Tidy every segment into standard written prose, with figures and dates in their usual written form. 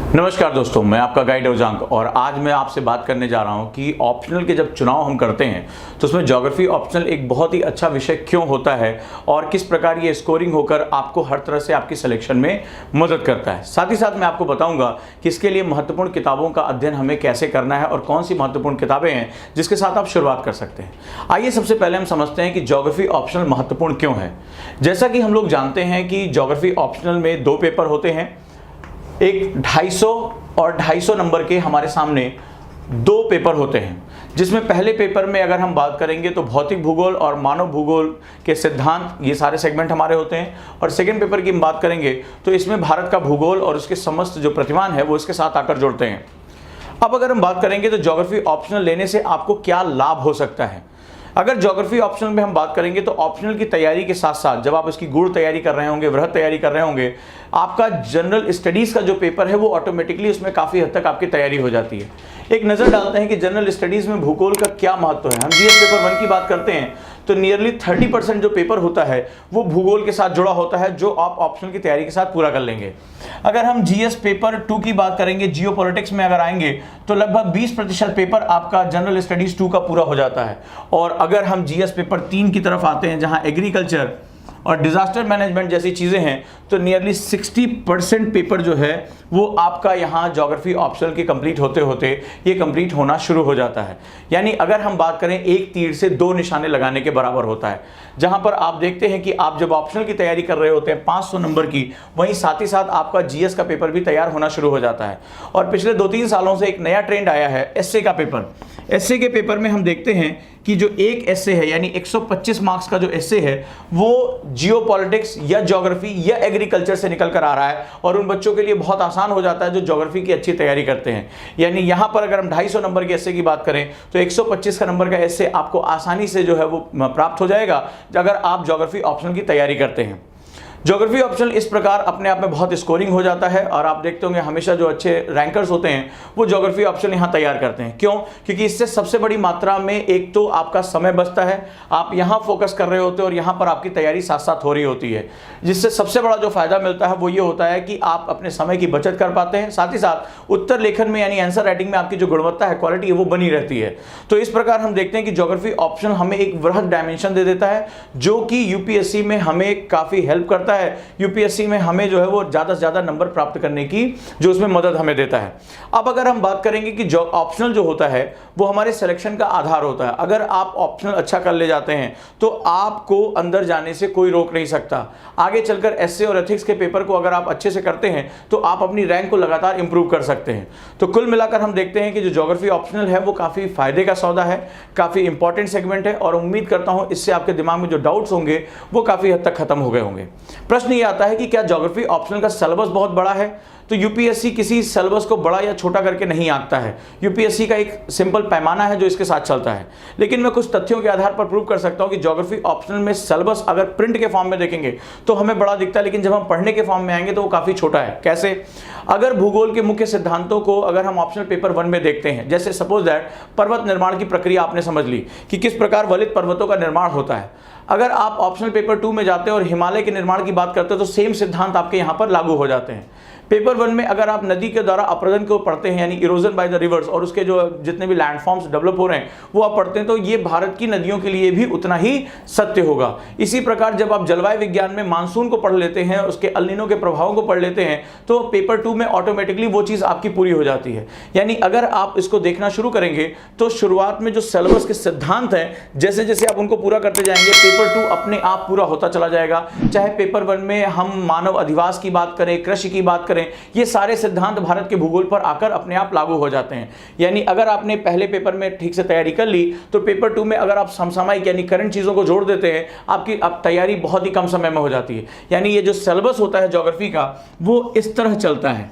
नमस्कार दोस्तों, मैं आपका गाइड उजांक और आज मैं आपसे बात करने जा रहा हूं कि ऑप्शनल के जब चुनाव हम करते हैं तो उसमें ज्योग्राफी ऑप्शनल एक बहुत ही अच्छा विषय क्यों होता है और किस प्रकार ये स्कोरिंग होकर आपको हर तरह से आपकी सिलेक्शन में मदद करता है। साथ ही साथ मैं आपको बताऊंगा कि इसके लिए महत्वपूर्ण किताबों का अध्ययन हमें कैसे करना है और कौन सी महत्वपूर्ण किताबें हैं जिसके साथ आप शुरुआत कर सकते हैं। आइए सबसे पहले हम समझते हैं कि ज्योग्राफी ऑप्शनल महत्वपूर्ण क्यों है। जैसा कि हम लोग जानते हैं कि ज्योग्राफी ऑप्शनल में 2 पेपर होते हैं, एक 250 और 250 नंबर के हमारे सामने 2 पेपर होते हैं, जिसमें पहले पेपर में अगर हम बात करेंगे तो भौतिक भूगोल और मानव भूगोल के सिद्धांत, ये सारे सेगमेंट हमारे होते हैं। और सेकंड पेपर की हम बात करेंगे तो इसमें भारत का भूगोल और उसके समस्त जो प्रतिमान है वो इसके साथ आकर जुड़ते हैं। अब अगर हम बात करेंगे तो ज्योग्राफी ऑप्शनल लेने से आपको क्या लाभ हो सकता है। अगर ज्योग्राफी ऑप्शनल में हम बात करेंगे तो ऑप्शनल की तैयारी के साथ साथ जब आप इसकी गुड़ तैयारी कर रहे होंगे, वृहद तैयारी कर रहे होंगे, आपका जनरल स्टडीज का जो पेपर है वो ऑटोमेटिकली उसमें काफ़ी हद तक आपकी तैयारी हो जाती है। एक नज़र डालते हैं कि जनरल स्टडीज़ में भूगोल का क्या महत्व है। हम जीएस पेपर 1 की बात करते हैं तो नियरली 30% जो पेपर होता है वो भूगोल के साथ जुड़ा होता है, जो आप ऑप्शनल की तैयारी के साथ पूरा कर लेंगे। अगर हम जीएस पेपर 2 की बात करेंगे, जियोपॉलिटिक्स में अगर आएंगे तो लगभग 20% पेपर आपका जनरल स्टडीज 2 का पूरा हो जाता है। और अगर हम जीएस पेपर 3 की तरफ आते हैं जहां एग्रीकल्चर और डिजास्टर मैनेजमेंट जैसी चीज़ें हैं तो नियरली 60% पेपर जो है वो आपका यहाँ ज्योग्राफी ऑप्शनल के कंप्लीट होते होते ये कंप्लीट होना शुरू हो जाता है। यानी अगर हम बात करें, एक तीर से 2 निशाने लगाने के बराबर होता है। जहाँ पर आप देखते हैं कि आप जब ऑप्शनल की तैयारी कर रहे होते हैं 500 नंबर की, वहीं साथ ही साथ आपका जीएस का पेपर भी तैयार होना शुरू हो जाता है। और पिछले 2-3 सालों से एक नया ट्रेंड आया है एसए का पेपर। एसए के पेपर में हम देखते हैं कि जो एक एसए है यानी 125 मार्क्स का जो एसए है वो जियोपॉलिटिक्स या ज्योग्राफी या एग्रीकल्चर से निकल कर आ रहा है और उन बच्चों के लिए बहुत आसान हो जाता है जो ज्योग्राफी की अच्छी तैयारी करते हैं। यानी यहाँ पर अगर हम 250 नंबर के एसए की बात करें तो 125 का नंबर का एसए आपको आसानी से जो है वो प्राप्त हो जाएगा अगर आप ज्योग्राफी ऑप्शनल की तैयारी करते हैं। ज्योग्राफी ऑप्शनल इस प्रकार अपने आप में बहुत स्कोरिंग हो जाता है और आप देखते होंगे हमेशा जो अच्छे रैंकर्स होते हैं वो ज्योग्राफी ऑप्शनल यहाँ तैयार करते हैं। क्यों? क्योंकि इससे सबसे बड़ी मात्रा में एक तो आपका समय बचता है, आप यहाँ फोकस कर रहे होते हैं और यहाँ पर आपकी तैयारी साथ साथ हो रही होती है। जिससे सबसे बड़ा जो फायदा मिलता है वो ये होता है कि आप अपने समय की बचत कर पाते हैं, साथ ही साथ उत्तर लेखन में यानी आंसर राइटिंग में आपकी जो गुणवत्ता है, क्वालिटी है, वो बनी रहती है। तो इस प्रकार हम देखते हैं कि ज्योग्राफी ऑप्शनल हमें एक वृहद डायमेंशन दे देता है जो कि यूपीएससी में हमें काफ़ी हेल्प करता है। यूपीएससी में हमें जो है वो ज्यादा से ज्यादा नंबर प्राप्त करने की जो उसमें मदद हमें देता है। अब अगर हम बात करेंगे कि जो ऑप्शनल जो होता है वो हमारे सिलेक्शन का आधार होता है। अगर आप ऑप्शनल अच्छा कर ले जाते हैं तो आपको अंदर जाने से कोई रोक नहीं सकता। आगे चलकर एसए और एथिक्स के पेपर को अगर आप अच्छे से करते हैं तो आप अपनी रैंक को लगातार इंप्रूव कर सकते हैं। तो कुल मिलाकर हम देखते हैं कि जो ज्योग्राफी ऑप्शनल है वो काफी फायदे का सौदा है, काफी इंपॉर्टेंट सेगमेंट है और उम्मीद करता हूं इससे आपके दिमाग में जो डाउट्स होंगे वो काफी हद तक खत्म हो गए होंगे। प्रश्न ये आता है कि क्या ज्योग्राफी ऑप्शनल का सिलेबस बहुत बड़ा है? तो यूपीएससी किसी सिलेबस को बड़ा या छोटा करके नहीं आंकता है। यूपीएससी का एक सिंपल पैमाना है जो इसके साथ चलता है। लेकिन मैं कुछ तथ्यों के आधार पर प्रूव कर सकता हूं कि ज्योग्राफी ऑप्शनल में सिलेबस अगर प्रिंट के फॉर्म में देखेंगे तो हमें बड़ा दिखता है, लेकिन जब हम पढ़ने के फॉर्म में आएंगे तो वो काफी छोटा है। कैसे? अगर भूगोल के मुख्य सिद्धांतों को अगर हम ऑप्शनल पेपर 1 में देखते हैं, जैसे सपोज दैट पर्वत निर्माण की प्रक्रिया आपने समझ ली कि किस प्रकार वलित पर्वतों का निर्माण होता है। अगर आप ऑप्शनल पेपर 2 में जाते हैं और हिमालय के निर्माण की बात करते हैं तो सेम सिद्धांत आपके यहाँ पर लागू हो जाते हैं। पेपर 1 में अगर आप नदी के द्वारा अपरदन को पढ़ते हैं यानी इरोजन बाय द रिवर्स और उसके जो जितने भी लैंडफॉर्म्स डेवलप हो रहे हैं वो आप पढ़ते हैं तो ये भारत की नदियों के लिए भी उतना ही सत्य होगा। इसी प्रकार जब आप जलवायु विज्ञान में मानसून को पढ़ लेते हैं, उसके अल नीनो के प्रभावों को पढ़ लेते हैं तो पेपर 2 में ऑटोमेटिकली वो चीज़ आपकी पूरी हो जाती है। यानी अगर आप इसको देखना शुरू करेंगे तो शुरुआत में जो सिलेबस के सिद्धांत हैं जैसे जैसे आप उनको पूरा करते जाएंगे पेपर 2 अपने आप पूरा होता चला जाएगा। चाहे पेपर 1 में हम मानव अधिवास की बात करें, कृषि की बात करें, ये सारे सिद्धांत भारत के भूगोल पर आकर अपने आप लागू हो जाते हैं। यानी अगर आपने पहले पेपर में ठीक से तैयारी कर ली तो पेपर 2 में अगर आप समसामयिक यानी करंट चीजों को जोड़ देते हैं आपकी अब तैयारी बहुत ही कम समय में हो जाती है। यानी ये जो सिलेबस होता है ज्योग्राफी का वो इस तरह चलता है,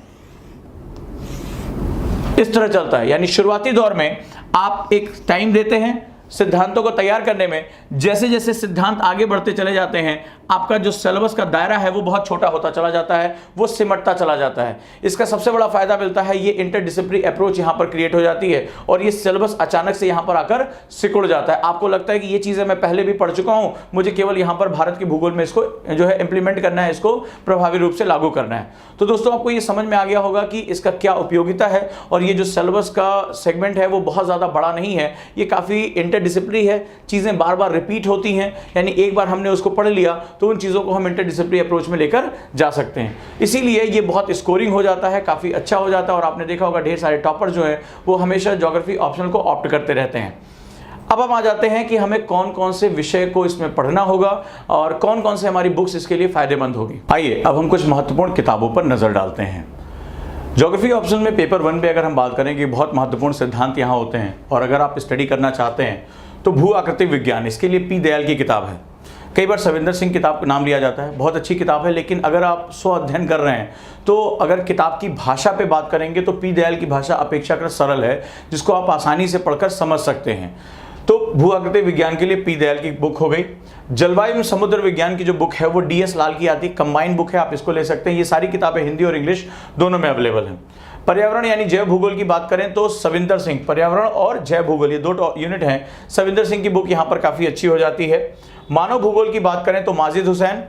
इस तरह चलता है। यानी शुरुआती दौर में आप एक टाइम देते हैं, सिद्धांतों को तैयार करने में जैसे जैसे सिद्धांत आगे बढ़ते चले जाते हैं, आपका जो सिलेबस का दायरा है वो बहुत छोटा होता चला जाता है, वो सिमटता चला जाता है। इसका सबसे बड़ा फायदा मिलता है, ये इंटरडिसिप्लिनरी अप्रोच यहाँ पर क्रिएट हो जाती है और ये सिलेबस अचानक से यहाँ पर आकर सिकुड़ जाता है। आपको लगता है कि ये चीज़ें मैं पहले भी पढ़ चुका हूँ, मुझे केवल यहाँ पर भारत के भूगोल में इसको जो है इंप्लीमेंट करना है, इसको प्रभावी रूप से लागू करना है। तो दोस्तों आपको ये समझ में आ गया होगा कि इसका क्या उपयोगिता है और ये जो सिलेबस का सेगमेंट है वो बहुत ज़्यादा बड़ा नहीं है, ये काफ़ी इंटरडिसिप्लिनरी है, चीज़ें बार बार रिपीट होती हैं, यानी एक बार हमने उसको पढ़ लिया तो उन चीज़ों को हम इंटरडिसिप्लिनरी अप्रोच में लेकर जा सकते हैं। इसीलिए ये बहुत स्कोरिंग हो जाता है, काफ़ी अच्छा हो जाता है। और आपने देखा होगा ढेर सारे टॉपर जो है वो हमेशा ज्योग्राफी ऑप्शनल को ऑप्ट करते रहते हैं। अब हम आ जाते हैं कि हमें कौन कौन से विषय को इसमें पढ़ना होगा और कौन कौन से हमारी बुक्स इसके लिए फायदेमंद होगी। आइए अब हम कुछ महत्वपूर्ण किताबों पर नजर डालते हैं। ज्योग्राफी ऑप्शन में पेपर 1 पे अगर हम बात करें कि बहुत महत्वपूर्ण सिद्धांत यहाँ होते हैं और अगर आप स्टडी करना चाहते हैं तो भू आकृतिक विज्ञान, इसके लिए पी दयाल की किताब है। कई बार सविंदर सिंह किताब का नाम लिया जाता है, बहुत अच्छी किताब है, लेकिन अगर आप स्व अध्ययन कर रहे हैं तो अगर किताब की भाषा पे बात करेंगे तो पी दयाल की भाषा अपेक्षाकृत सरल है, जिसको आप आसानी से पढ़कर समझ सकते हैं। तो भू आकृतिक विज्ञान के लिए पी दयाल की बुक हो गई। जलवायु एवं समुद्र विज्ञान की जो बुक है वो DS लाल की आती है, कंबाइंड बुक है, आप इसको ले सकते हैं। ये सारी किताबें हिंदी और इंग्लिश दोनों में अवेलेबल हैं। पर्यावरण यानी जैव भूगोल की बात करें तो सविंदर सिंह, पर्यावरण और जैव भूगोल ये 2 यूनिट हैं, सविंदर सिंह की बुक यहाँ पर काफ़ी अच्छी हो जाती है। मानव भूगोल की बात करें तो माजिद हुसैन,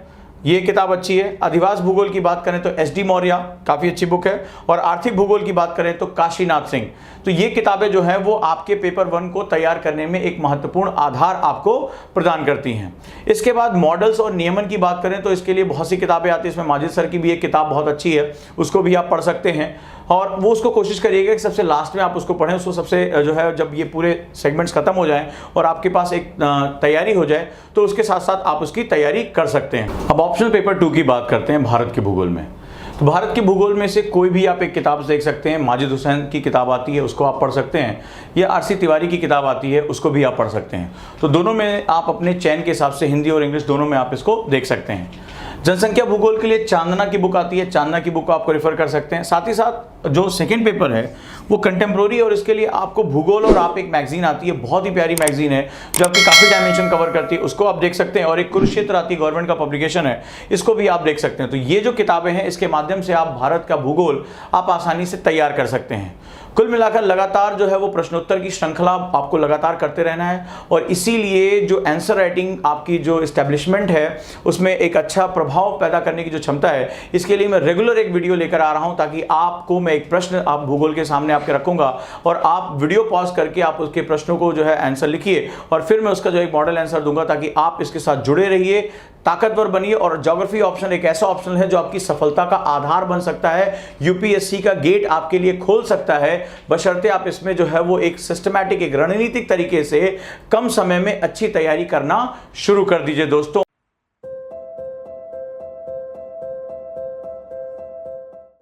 ये किताब अच्छी है। अधिवास भूगोल की बात करें तो SD मौर्य, काफ़ी अच्छी बुक है। और आर्थिक भूगोल की बात करें तो काशीनाथ सिंह। तो ये किताबें जो हैं वो आपके पेपर 1 को तैयार करने में एक महत्वपूर्ण आधार आपको प्रदान करती हैं। इसके बाद मॉडल्स और नियमन की बात करें तो इसके लिए बहुत सी किताबें आती हैं, इसमें माजिद सर की भी एक किताब बहुत अच्छी है, उसको भी आप पढ़ सकते हैं। और वो उसको कोशिश करिएगा कि सबसे लास्ट में आप उसको पढ़ें, उसको सबसे जो है जब ये पूरे सेगमेंट्स खत्म हो जाएं और आपके पास एक तैयारी हो जाए तो उसके साथ साथ आप उसकी तैयारी कर सकते हैं। अब ऑप्शनल पेपर 2 की बात करते हैं भारत के भूगोल में। तो भारत के भूगोल में से कोई भी आप एक किताब देख सकते हैं। माजिद हुसैन की किताब आती है, उसको आप पढ़ सकते हैं, या RC तिवारी की किताब आती है, उसको भी आप पढ़ सकते हैं। तो दोनों में आप अपने चयन के हिसाब से हिंदी और इंग्लिश दोनों में आप इसको देख सकते हैं। जनसंख्या भूगोल के लिए चांदना की बुक आती है, चांदना की बुक को आपको रेफर कर सकते हैं। साथ ही साथ जो सेकंड पेपर है वो कंटेम्प्रोरी, और इसके लिए आपको भूगोल और आप एक मैगजीन आती है, बहुत ही प्यारी मैगजीन है जो आपकी काफ़ी डायमेंशन कवर करती है, उसको आप देख सकते हैं। और एक कुरुक्षेत्र आती है, गवर्नमेंट का पब्लिकेशन है, इसको भी आप देख सकते हैं। तो ये जो किताबें हैं इसके माध्यम से आप भारत का भूगोल आप आसानी से तैयार कर सकते हैं। कुल मिलाकर लगातार जो है वो प्रश्नोत्तर की श्रृंखला आपको लगातार करते रहना है, और इसीलिए जो आंसर राइटिंग आपकी जो एस्टेब्लिशमेंट है उसमें एक अच्छा प्रभाव पैदा करने की जो क्षमता है, इसके लिए मैं रेगुलर एक वीडियो लेकर आ रहा हूं, ताकि आपको मैं एक प्रश्न आप भूगोल के सामने आपके रखूंगा और आप वीडियो पॉज करके आप उसके प्रश्नों को जो है आंसर लिखिए, और फिर मैं उसका जो एक मॉडल आंसर दूंगा, ताकि आप इसके साथ जुड़े रहिए, ताकतवर बनिए। और ज्योग्राफी ऑप्शन एक ऐसा ऑप्शन है जो आपकी सफलता का आधार बन सकता है, UPSC का गेट आपके लिए खोल सकता है, बशर्ते आप इसमें जो है वो एक सिस्टमैटिक, एक रणनीतिक तरीके से कम समय में अच्छी तैयारी करना शुरू कर दीजिए दोस्तों।